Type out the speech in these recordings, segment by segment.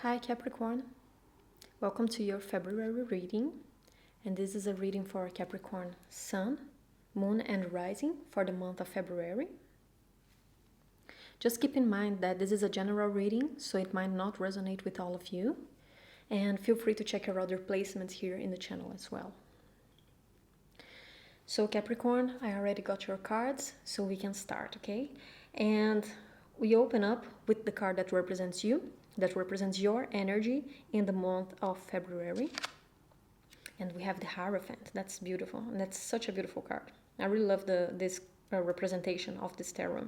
Hi Capricorn, welcome to your February reading, and this is a reading for Capricorn Sun, Moon and Rising for the month of February. Just keep in mind that this is a general reading, so it might not resonate with all of you, and feel free to check your other placements here in the channel as well. So Capricorn, I already got your cards, so we can start, okay? And we open up with the card that represents you, that represents your energy in the month of February. And we have the Hierophant. That's beautiful. And that's such a beautiful card. I really love this representation of this tarot.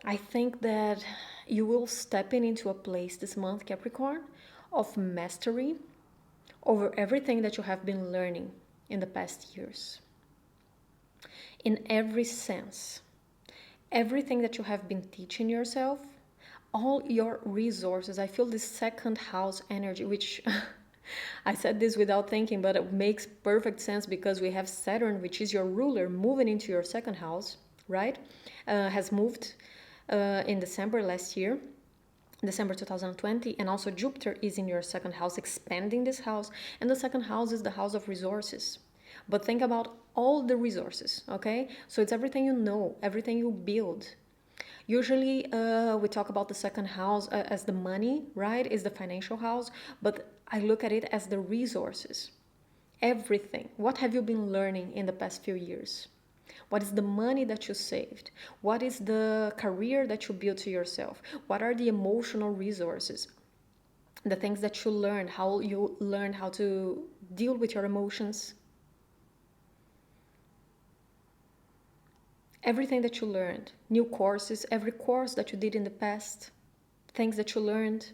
I think that you will step into a place this month, Capricorn, of mastery over everything that you have been learning in the past years. In every sense. Everything that you have been teaching yourself, all your resources. I feel this second house energy, which I said this without thinking, but it makes perfect sense because we have Saturn, which is your ruler, moving into your second house, right? Has moved in December last year, December 2020, and also Jupiter is in your second house, expanding this house, and the second house is the house of resources. But think about all the resources, okay? So it's everything you know, everything you build. Usually we talk about the second house as the money, right? Is the financial house, but I look at it as the resources. Everything. What have you been learning in the past few years? What is the money that you saved? What is the career that you built to yourself? What are the emotional resources? The things that you learned, how you learned how to deal with your emotions. Everything that you learned, new courses, every course that you did in the past, things that you learned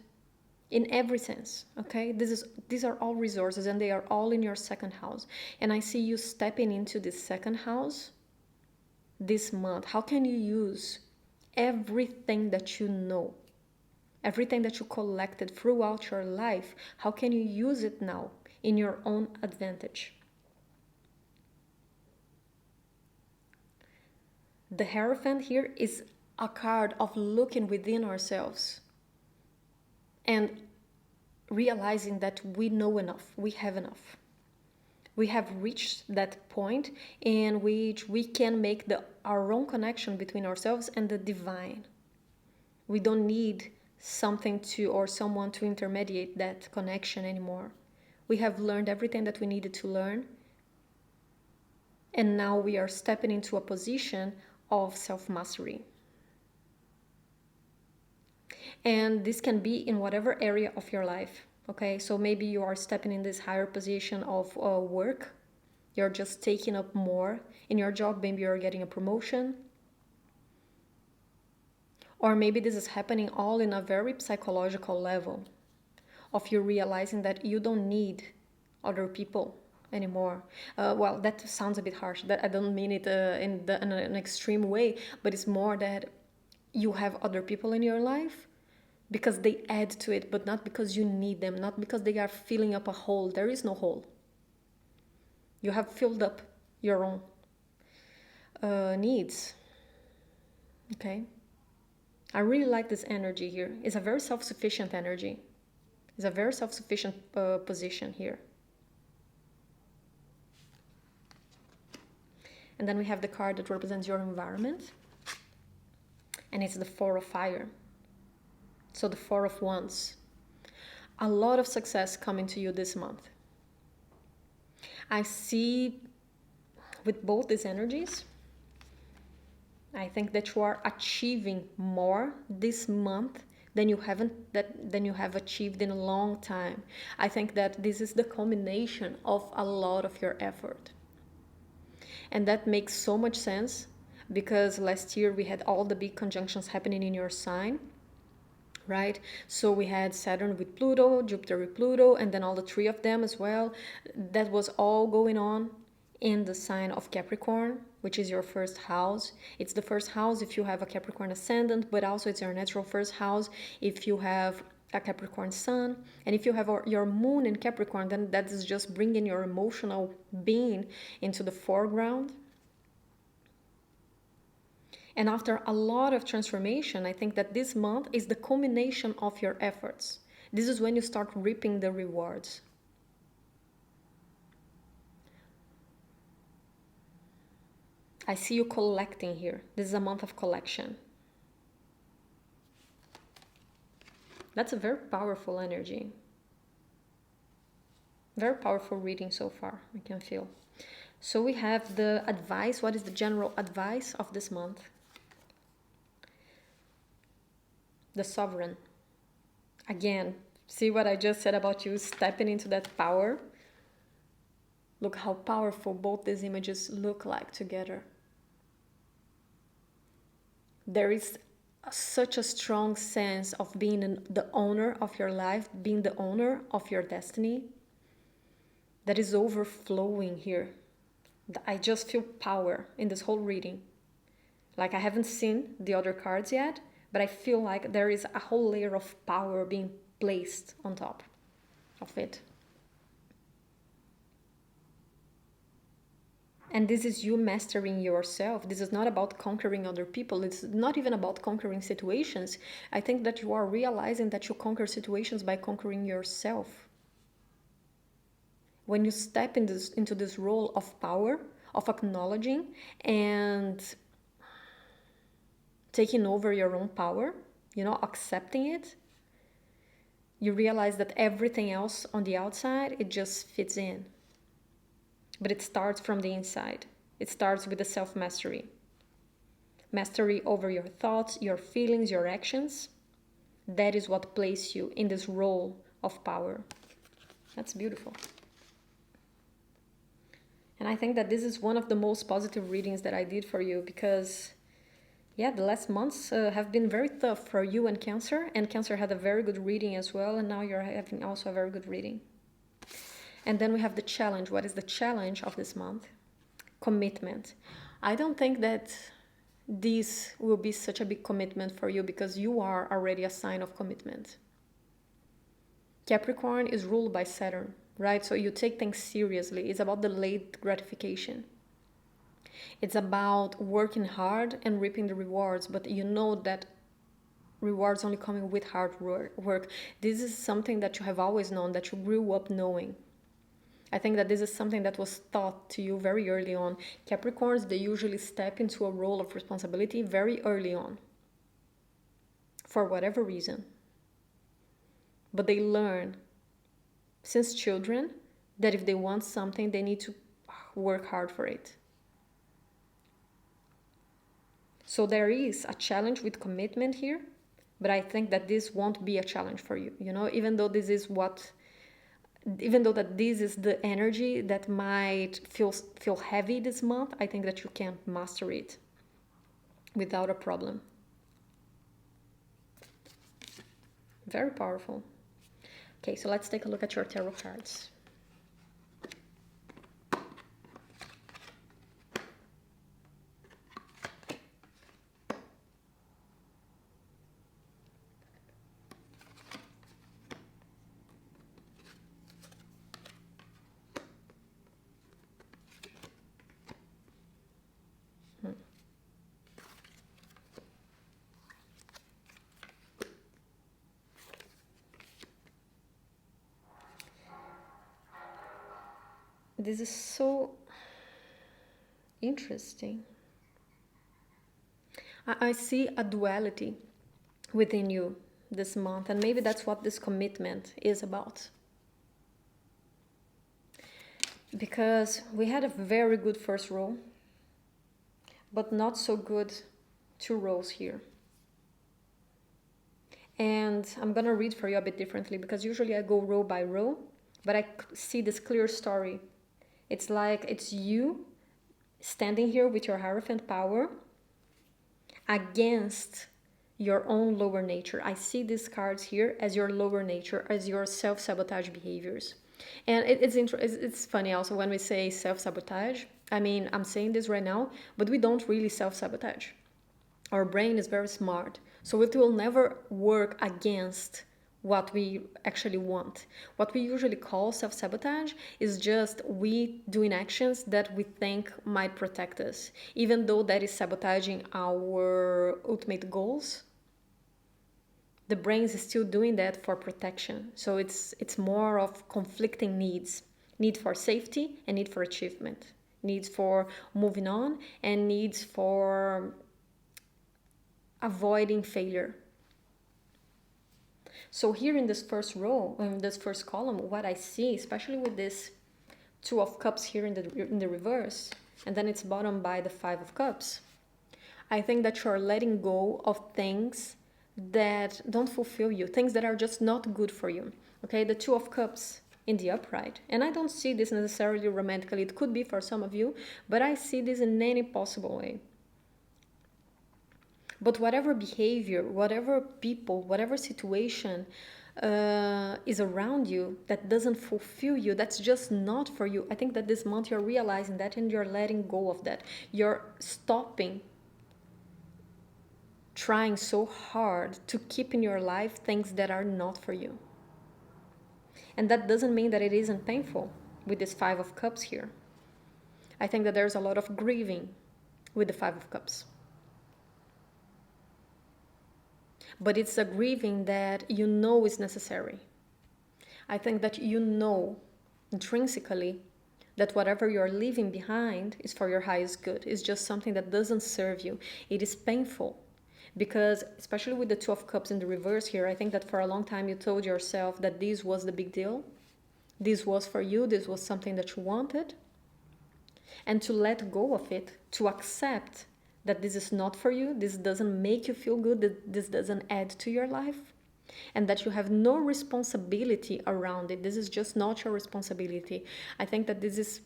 in every sense, okay? These are all resources and they are all in your second house. And I see you stepping into this second house this month. How can you use everything that you know, everything that you collected throughout your life? How can you use it now in your own advantage? The Hierophant here is a card of looking within ourselves and realizing that we know enough, we have enough. We have reached that point in which we can make our own connection between ourselves and the divine. We don't need something or someone to intermediate that connection anymore. We have learned everything that we needed to learn, and now we are stepping into a position of self-mastery. And this can be in whatever area of your life, okay? So maybe you are stepping in this higher position of work. You're just taking up more in your job. Maybe you're getting a promotion. Or maybe this is happening all in a very psychological level of you realizing that you don't need other people anymore. Well, that sounds a bit harsh. That I don't mean it in an extreme way, but it's more that you have other people in your life because they add to it, but not because you need them, not because they are filling up a hole. There is no hole. You have filled up your own needs. Okay? I really like this energy here. It's a very self-sufficient energy. It's a very self-sufficient position here. And then we have the card that represents your environment. And it's the Four of Fire. So the Four of Wands. A lot of success coming to you this month. I see with both these energies, I think that you are achieving more this month than you have achieved in a long time. I think that this is the combination of a lot of your effort. And that makes so much sense because last year we had all the big conjunctions happening in your sign, right? So we had Saturn with Pluto, Jupiter with Pluto, and then all the three of them as well. That was all going on in the sign of Capricorn, which is your first house. It's the first house if you have a Capricorn ascendant, but also it's your natural first house if you have a Capricorn sun. And if you have your moon in Capricorn, then that is just bringing your emotional being into the foreground. And after a lot of transformation, I think that this month is the culmination of your efforts. This is when you start reaping the rewards. I see you collecting here. This is a month of collection. That's a very powerful energy. Very powerful reading so far, I can feel. So we have the advice. What is the general advice of this month? The Sovereign. Again, see what I just said about you stepping into that power? Look how powerful both these images look like together. There is such a strong sense of being the owner of your life, being the owner of your destiny, that is overflowing here. I just feel power in this whole reading. Like, I haven't seen the other cards yet, but I feel like there is a whole layer of power being placed on top of it. And this is you mastering yourself. This is not about conquering other people. It's not even about conquering situations. I think that you are realizing that you conquer situations by conquering yourself. When you step into this role of power, of acknowledging and taking over your own power, accepting it, you realize that everything else on the outside, it just fits in. But it starts from the inside. It starts with the self-mastery. Mastery over your thoughts, your feelings, your actions. That is what places you in this role of power. That's beautiful. And I think that this is one of the most positive readings that I did for you because, the last months have been very tough for you and Cancer. And Cancer had a very good reading as well. And now you're having also a very good reading. And then we have the challenge. What is the challenge of this month? Commitment. I don't think that this will be such a big commitment for you because you are already a sign of commitment. Capricorn is ruled by Saturn, right? So you take things seriously. It's about delayed gratification. It's about working hard and reaping the rewards, but you know that rewards only coming with hard work. This is something that you have always known, that you grew up knowing. I think that this is something that was taught to you very early on. Capricorns, they usually step into a role of responsibility very early on, for whatever reason. But they learn since children that if they want something, they need to work hard for it. So there is a challenge with commitment here, but I think that this won't be a challenge for you, even though this is the energy that might feel heavy this month, I think that you can master it without a problem. Very powerful. Okay, so let's take a look at your tarot cards. This is so interesting. I see a duality within you this month, and maybe that's what this commitment is about. Because we had a very good first row, but not so good 2 rows here. And I'm gonna read for you a bit differently because usually I go row by row, but I see this clear story. It's like it's you standing here with your Hierophant power against your own lower nature. I see these cards here as your lower nature, as your self-sabotage behaviors. And it's funny also when we say self-sabotage. I mean, I'm saying this right now, but we don't really self-sabotage. Our brain is very smart, so it will never work against what we actually want. What we usually call self-sabotage is just we doing actions that we think might protect us, even though that is sabotaging our ultimate goals. The brain is still doing that for protection. So it's more of conflicting needs: need for safety and need for achievement, needs for moving on and needs for avoiding failure. So here in this first row, in this first column, what I see, especially with this Two of Cups here in the reverse, and then it's bottomed by the Five of Cups, I think that you're letting go of things that don't fulfill you, things that are just not good for you. Okay, the Two of Cups in the upright, and I don't see this necessarily romantically. It could be for some of you, but I see this in any possible way. But whatever behavior, whatever people, whatever situation is around you that doesn't fulfill you, that's just not for you. I think that this month you're realizing that and you're letting go of that. You're stopping trying so hard to keep in your life things that are not for you. And that doesn't mean that it isn't painful with this Five of Cups here. I think that there's a lot of grieving with the Five of Cups. But it's a grieving that you know is necessary. I think that you know intrinsically that whatever you're leaving behind is for your highest good. It's just something that doesn't serve you. It is painful because, especially with the Two of Cups in the reverse here, I think that for a long time you told yourself that this was the big deal. This was for you. This was something that you wanted. And to let go of it, to accept that this is not for you, this doesn't make you feel good, that this doesn't add to your life, and that you have no responsibility around it. This is just not your responsibility. I think that this is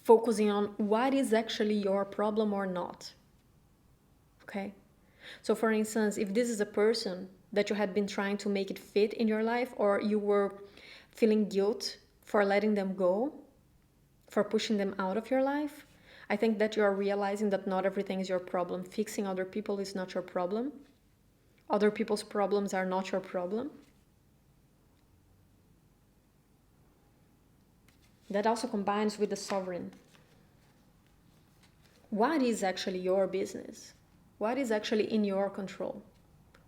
focusing on what is actually your problem or not. Okay? So for instance, if this is a person that you had been trying to make it fit in your life, or you were feeling guilt for letting them go, for pushing them out of your life, I think that you are realizing that not everything is your problem. Fixing other people is not your problem. Other people's problems are not your problem. That also combines with the Sovereign. What is actually your business? What is actually in your control?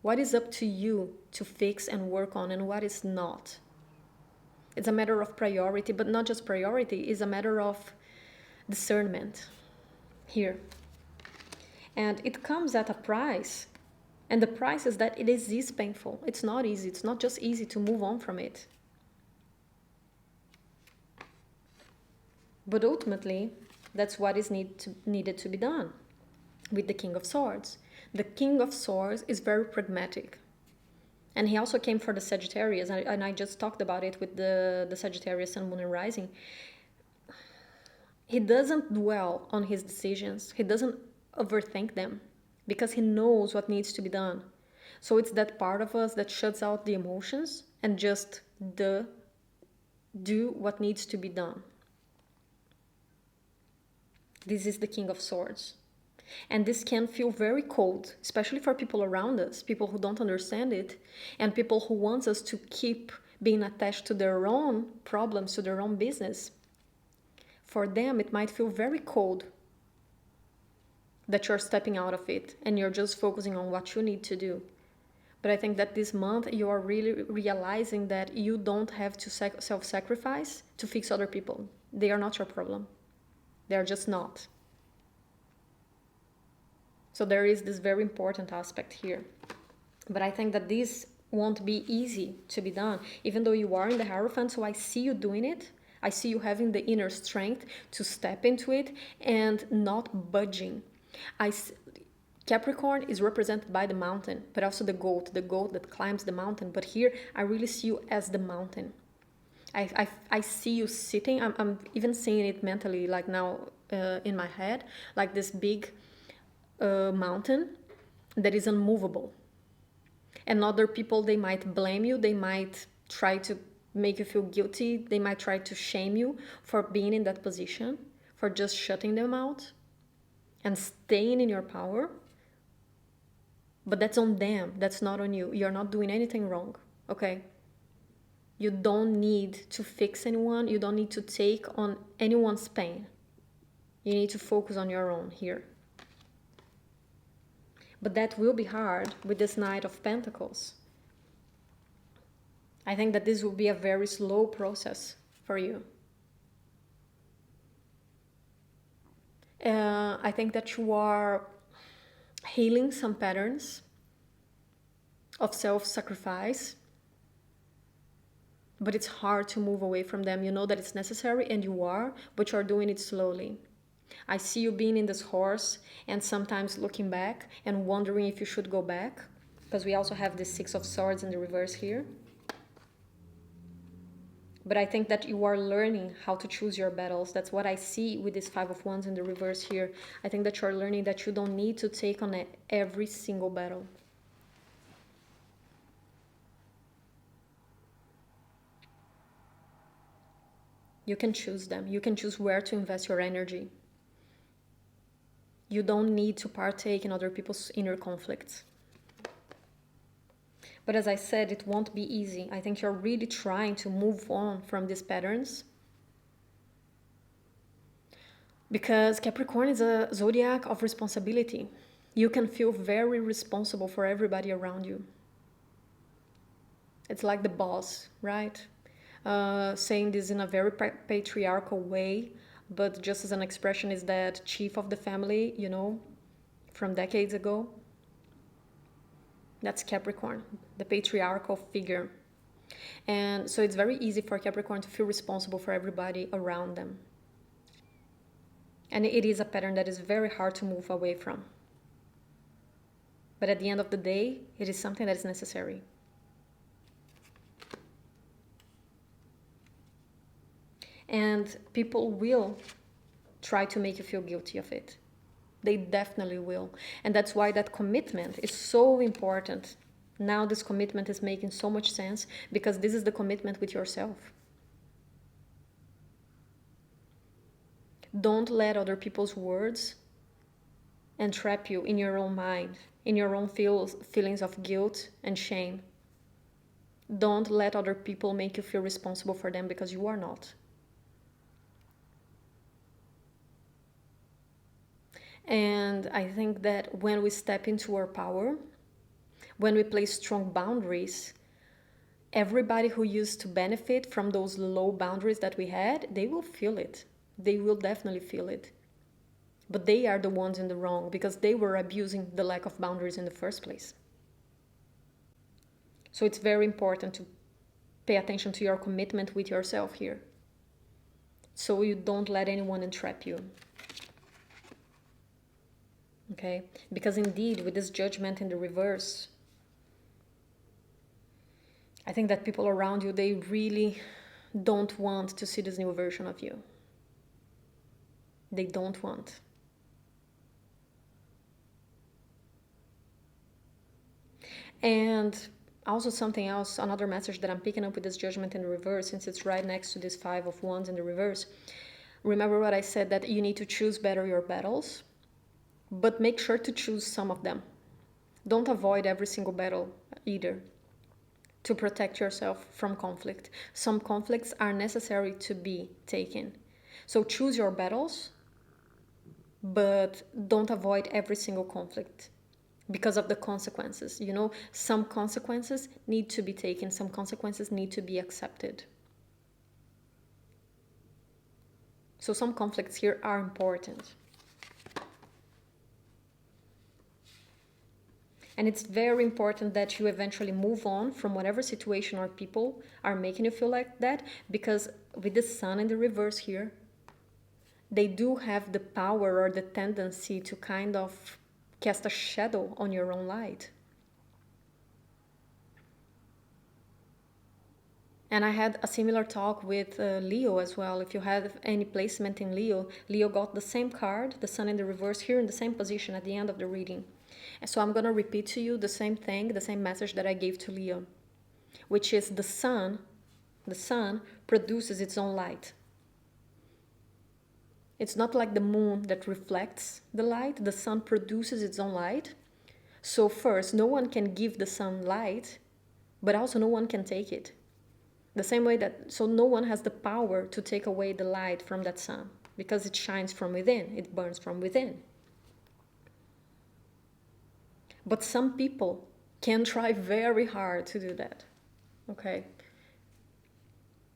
What is up to you to fix and work on, and what is not? It's a matter of priority, but not just priority, it's a matter of discernment here. And it comes at a price. And the price is that it is painful. It's not easy. It's not just easy to move on from it. But ultimately, that's what is needed to be done with the King of Swords. The King of Swords is very pragmatic. And he also came for the Sagittarius. And I just talked about it with the Sagittarius Sun, Moon, and Rising. He doesn't dwell on his decisions. He doesn't overthink them because he knows what needs to be done. So it's that part of us that shuts out the emotions and just do what needs to be done. This is the King of Swords. And this can feel very cold, especially for people around us, people who don't understand it, and people who want us to keep being attached to their own problems, to their own business. For them, it might feel very cold that you're stepping out of it and you're just focusing on what you need to do. But I think that this month you are really realizing that you don't have to self-sacrifice to fix other people. They are not your problem. They are just not. So there is this very important aspect here. But I think that this won't be easy to be done, even though you are in the Hierophant, so I see you doing it. I see you having the inner strength to step into it and not budging. Capricorn is represented by the mountain, but also the goat that climbs the mountain. But here, I really see you as the mountain. I see you sitting. I'm even seeing it mentally, like now in my head, like this big mountain that is unmovable. And other people, they might blame you. They might try to make you feel guilty. They might try to shame you for being in that position, for just shutting them out and staying in your power. But that's on them. That's not on you. You're not doing anything wrong. Okay? You don't need to fix anyone. You don't need to take on anyone's pain. You need to focus on your own here. But that will be hard with this Knight of Pentacles. I think that this will be a very slow process for you. I think that you are healing some patterns of self-sacrifice, but it's hard to move away from them. You know that it's necessary, and you are, but you're doing it slowly. I see you being in this horse and sometimes looking back and wondering if you should go back, because we also have the Six of Swords in the reverse here. But I think that you are learning how to choose your battles. That's what I see with this Five of Wands in the reverse here. I think that you're learning that you don't need to take on every single battle. You can choose them. You can choose where to invest your energy. You don't need to partake in other people's inner conflicts. But as I said, it won't be easy. I think you're really trying to move on from these patterns. Because Capricorn is a zodiac of responsibility. You can feel very responsible for everybody around you. It's like the boss, right? Saying this in a very patriarchal way, but just as an expression, is that chief of the family, you know, from decades ago. That's Capricorn, the patriarchal figure. And so it's very easy for Capricorn to feel responsible for everybody around them. And it is a pattern that is very hard to move away from. But at the end of the day, it is something that is necessary. And people will try to make you feel guilty of it. They definitely will. And that's why that commitment is so important. Now this commitment is making so much sense, because this is the commitment with yourself. Don't let other people's words entrap you in your own mind, in your own feelings of guilt and shame. Don't let other people make you feel responsible for them, because you are not. And I think that when we step into our power, when we place strong boundaries, everybody who used to benefit from those low boundaries that we had, they will feel it. They will definitely feel it. But they are the ones in the wrong, because they were abusing the lack of boundaries in the first place. So it's very important to pay attention to your commitment with yourself here, so you don't let anyone entrap you. Okay? Because indeed, with this Judgment in the reverse, I think that people around you, they really don't want to see this new version of you. They don't want. And also something else, another message that I'm picking up with this Judgment in the reverse, since it's right next to this Five of Wands in the reverse. Remember what I said, that you need to choose better your battles, but make sure to choose some of them. Don't avoid every single battle either, to protect yourself from conflict. Some conflicts are necessary to be taken. So choose your battles, but don't avoid every single conflict because of the consequences. You know, some consequences need to be taken, some consequences need to be accepted. So some conflicts here are important. And it's very important that you eventually move on from whatever situation or people are making you feel like that, because with the Sun in the reverse here, they do have the power or the tendency to kind of cast a shadow on your own light. And I had a similar talk with Leo as well. If you have any placement in Leo, Leo got the same card, the Sun in the reverse, here in the same position at the end of the reading. So I'm going to repeat to you the same thing, the same message that I gave to Leo, which is the sun produces its own light. It's not like the moon that reflects the light. The sun produces its own light. So first, no one can give the sun light, but also no one can take it. The same way that, so no one has the power to take away the light from that sun because it shines from within, it burns from within. But some people can try very hard to do that, okay?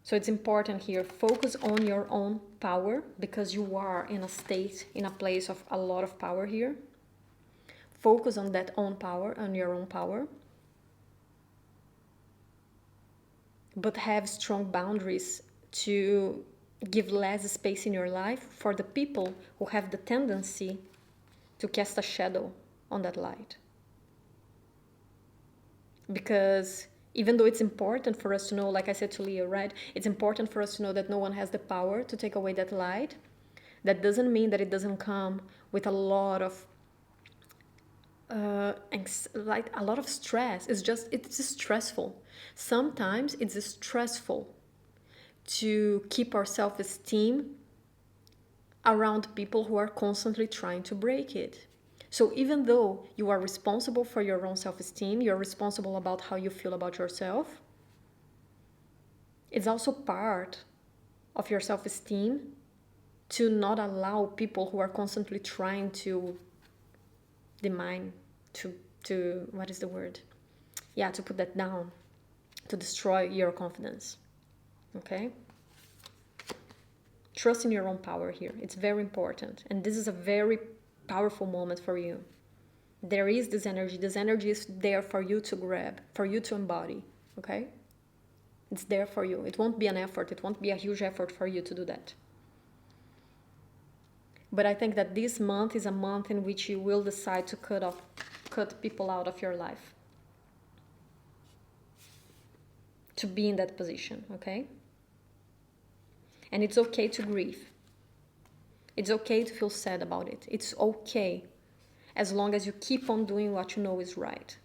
So it's important here, focus on your own power because you are in a state, in a place of a lot of power here. Focus on that own power, on your own power. But have strong boundaries to give less space in your life for the people who have the tendency to cast a shadow on that light. Because even though it's important for us to know, like I said to Leo, right? It's important for us to know that no one has the power to take away that light. That doesn't mean that it doesn't come with a lot of like a lot of stress. It's stressful. Sometimes it's stressful to keep our self-esteem around people who are constantly trying to break it. So even though you are responsible for your own self-esteem, you're responsible about how you feel about yourself, it's also part of your self-esteem to not allow people who are constantly trying to demine, to what is the word? Yeah, to put that down, to destroy your confidence. Okay? Trust in your own power here. It's very important. And this is a very powerful moment for you. There is this energy. This energy is there for you to grab, for you to embody. Okay? It's there for you. It won't be an effort. It won't be a huge effort for you to do that. But I think that this month is a month in which you will decide to cut people out of your life. To be in that position, okay? And it's okay to grieve. It's okay to feel sad about it. It's okay as long as you keep on doing what you know is right.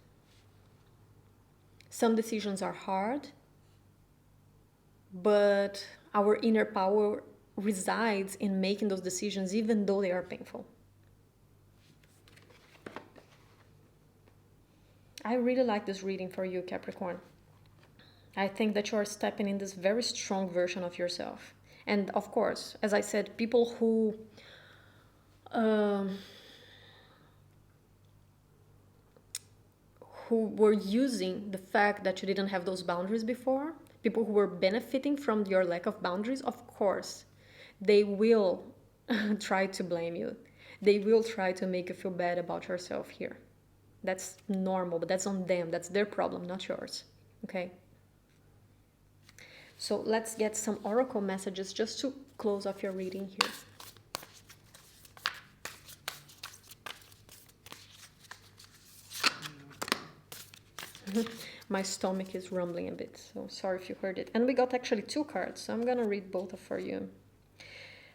Some decisions are hard, but our inner power resides in making those decisions even though they are painful. I really like this reading for you, Capricorn. I think that you are stepping in this very strong version of yourself. And of course, as I said, people who were using the fact that you didn't have those boundaries before, people who were benefiting from your lack of boundaries, of course, they will try to blame you. They will try to make you feel bad about yourself here. That's normal, but that's on them. That's their problem, not yours. Okay? So let's get some oracle messages just to close off your reading here. My stomach is rumbling a bit, so sorry if you heard it. And we got actually 2 cards, so I'm gonna read both for you.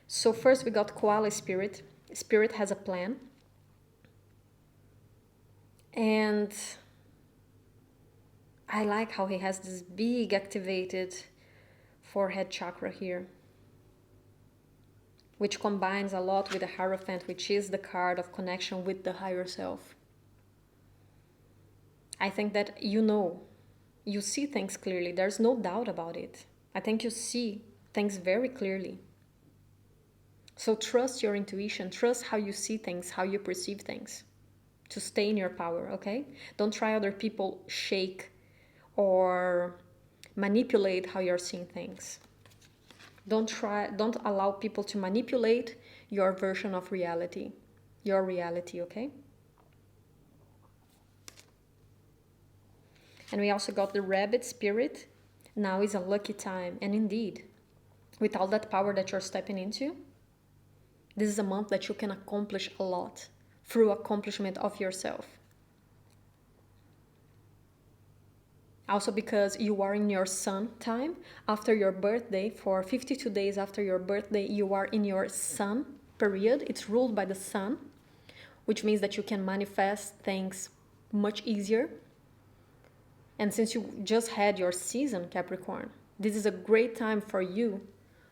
So first we got Koala Spirit. Spirit has a plan. And I like how he has this big activated forehead chakra here, which combines a lot with the Hierophant, which is the card of connection with the higher self. I think that you see things clearly. There's no doubt about it. I think you see things very clearly. So trust your intuition. Trust how you see things, how you perceive things. To stay in your power, okay? Don't try other people shake or manipulate how you're seeing things. Don't allow people to manipulate your version of reality. Your reality, okay? And we also got the Rabbit Spirit. Now is a lucky time. And indeed, with all that power that you're stepping into, this is a month that you can accomplish a lot through accomplishment of yourself. Also because you are in your sun time after your birthday. For 52 days after your birthday, you are in your sun period. It's ruled by the sun, which means that you can manifest things much easier. And since you just had your season, Capricorn, this is a great time for you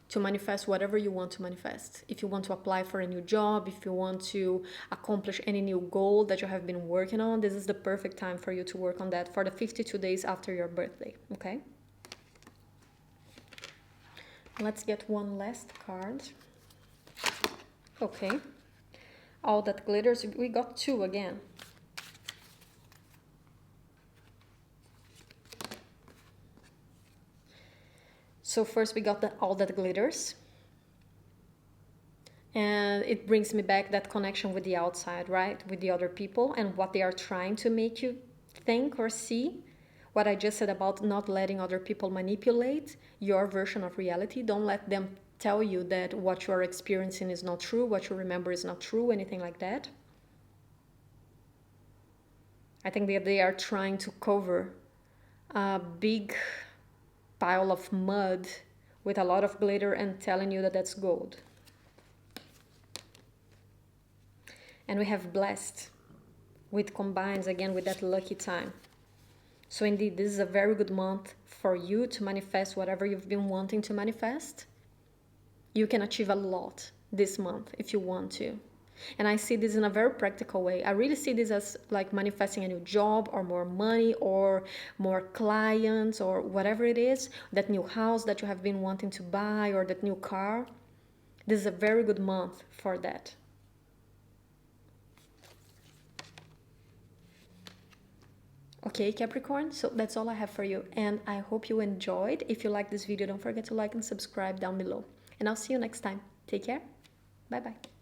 to manifest whatever you want to manifest. If you want to apply for a new job, if you want to accomplish any new goal that you have been working on, this is the perfect time for you to work on that for the 52 days after your birthday, okay? Let's get one last card. Okay. All that glitters, we got 2 again. So first we got all that glitters. And it brings me back that connection with the outside, right? With the other people and what they are trying to make you think or see. What I just said about not letting other people manipulate your version of reality. Don't let them tell you that what you are experiencing is not true, what you remember is not true, anything like that. I think that they are trying to cover a big pile of mud with a lot of glitter and telling you that that's gold. And we have blessed, which combines again with that lucky time. So indeed, this is a very good month for you to manifest whatever you've been wanting to manifest. You can achieve a lot this month if you want to. And I see this in a very practical way. I really see this as like manifesting a new job or more money or more clients or whatever it is, that new house that you have been wanting to buy or that new car. This is a very good month for that. Okay, Capricorn, so that's all I have for you, and I hope you enjoyed. If you like this video, don't forget to like and subscribe down below. And I'll see you next time. Take care. Bye-bye.